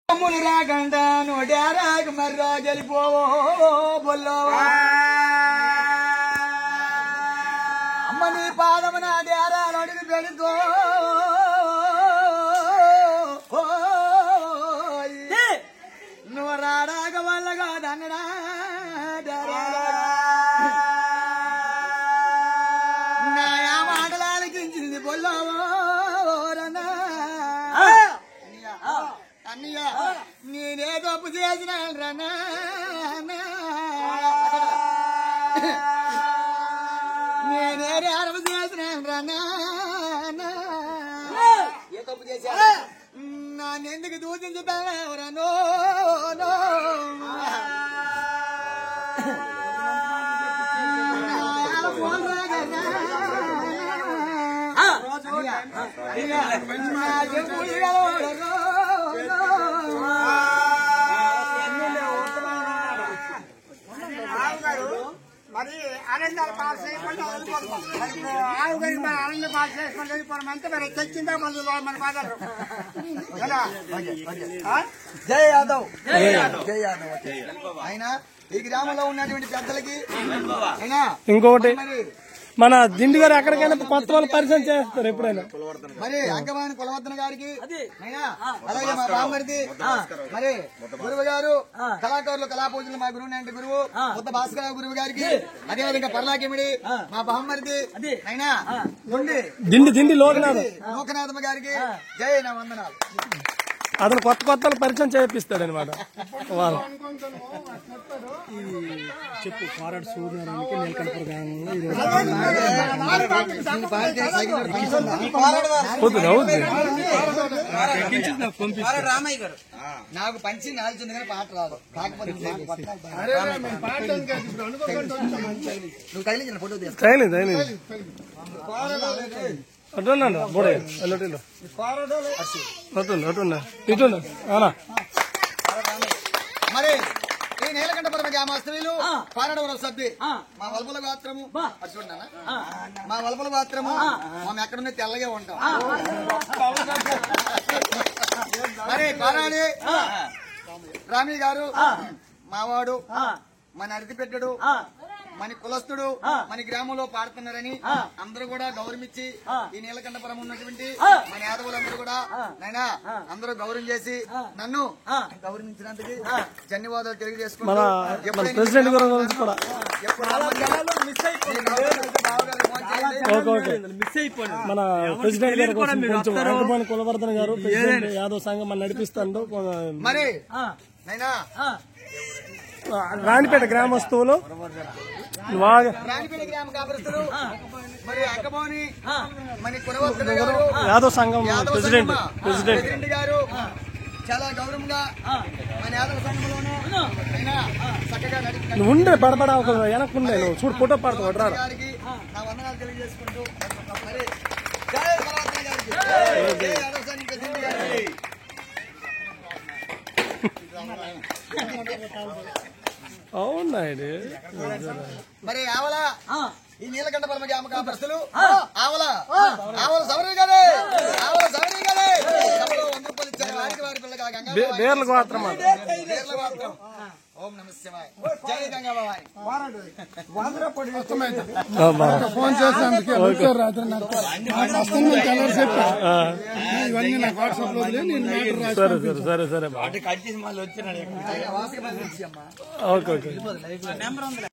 ముని రాకండా నోటారాకు మర్రా గెలిపోవో బొల్లోవా అమ్మ నీ పాదము నా డారాలు అడుగు పెడుకో నువ్వు రాడాక వల్లగా దన్నడా నా మాటలాలకించింది బొల్లోవో అన్నయ్య నేనే తప్పు చేసిన రన్నా నేనే అరవ చేసిన రన్నా ఏ తప్పు చేశా నాన్నెందుకు దూచించుతానో మరి ఆనందాలు పాస్ చేయకుండా ఆవు గారికి మరి ఆనందం పాస్ చేసుకొని వెళ్ళిపోవడం మరి తెచ్చిందా మళ్ళీ మన ఫాదర్ జై యాదవ్ జై యాదవ్ జై యాదవ్ అయినా ఈ గ్రామంలో ఉన్నటువంటి పెద్దలకి అయినా ఇంకొకటి మన దిండి గారు ఎక్కడికైనా కొత్త వాళ్ళు పరిచయం చేస్తారు ఎప్పుడైనా మరి అంకమాని కులవర్ధన గారికి అలాగే మా బామ్మరిది మరి గురువు గారు కళాకారులు కళాపూజలు మా గురువు అంటే గురువు కొత్త భాస్కర గురువు గారికి అదేవిధంగా పర్లాకిమిడి మా బామ్మరిది అయినా దిండి లోకనాథమ్మ గారికి జై నా వందనాలు. అతను కొత్త కొత్త పరిచయం చేపిస్తాడు అనమాట వాళ్ళు చెప్పు పారాడు సూర్యనారాయణకి నీలకంఠపురం రామయ్య గారు నాకు పంచి నాల్చింది కానీ పాట రాదు కాకపోతే నువ్వు తగిలించిన ఫోటో అటున్నాడు బోడే ఇటు మరి ఈ నీలకంఠపురం గ్రామస్తులు పారడవరం సభ్యు మా వలపల గాత్రము చూడన్నా మా వలపల గాత్రము మేము ఎక్కడున్నా తెల్లగే ఉంటాం. మరి పారాడి రామయ్య గారు మావాడు మన అరటిపెట్టడు మన కులస్తుడు మన గ్రామంలో పాడుతున్నారని అందరూ కూడా గౌరవించి ఈ నీలకంఠపురం ఉన్నటువంటి మన యాదవులందరూ కూడా నైనా అందరూ గౌరవం చేసి నన్ను గౌరవించినందుకు ధన్యవాదాలు తెలియజేసుకుంటూ మన ప్రెసిడెంట్ గారు కొంచెం అంకమాని కులవర్ధన గారు ప్రెసిడెంట్ యాదవ్ సంఘం మన నడిపిస్తాడు. మరి నైనా రాణిపేట గ్రామస్తువులు రాణిపేట గ్రామ కాపురస్తులు మరి అంకమాని మన కులవర్ధన గారు యాదవ్ సంఘం ప్రెసిడెంట్ గారు చాలా గౌరవంగా మన యాదవ సంఘంలోనూ చక్కగా నువ్వు ఉండే పడపడా ఒక వెనక్కుండే నువ్వు చూడు ఫోటో పడతావు గారికి నా వందనాలు తెలియజేసుకుంటూ మరి జై కులవర్ధన గారికి జై యాదవ సంఘం ప్రెసిడెంట్ గారికి అవునాడు. మరి ఆవలా ఈ నీలకంఠపురం గ్రామ కాపురస్తులు ఆవల సవరి గారే బేర్ల గోత్రం ఓం నమః శివాయ జై గంగాబాయ్ ఫోన్ చేసినందుకు సరే ఓకే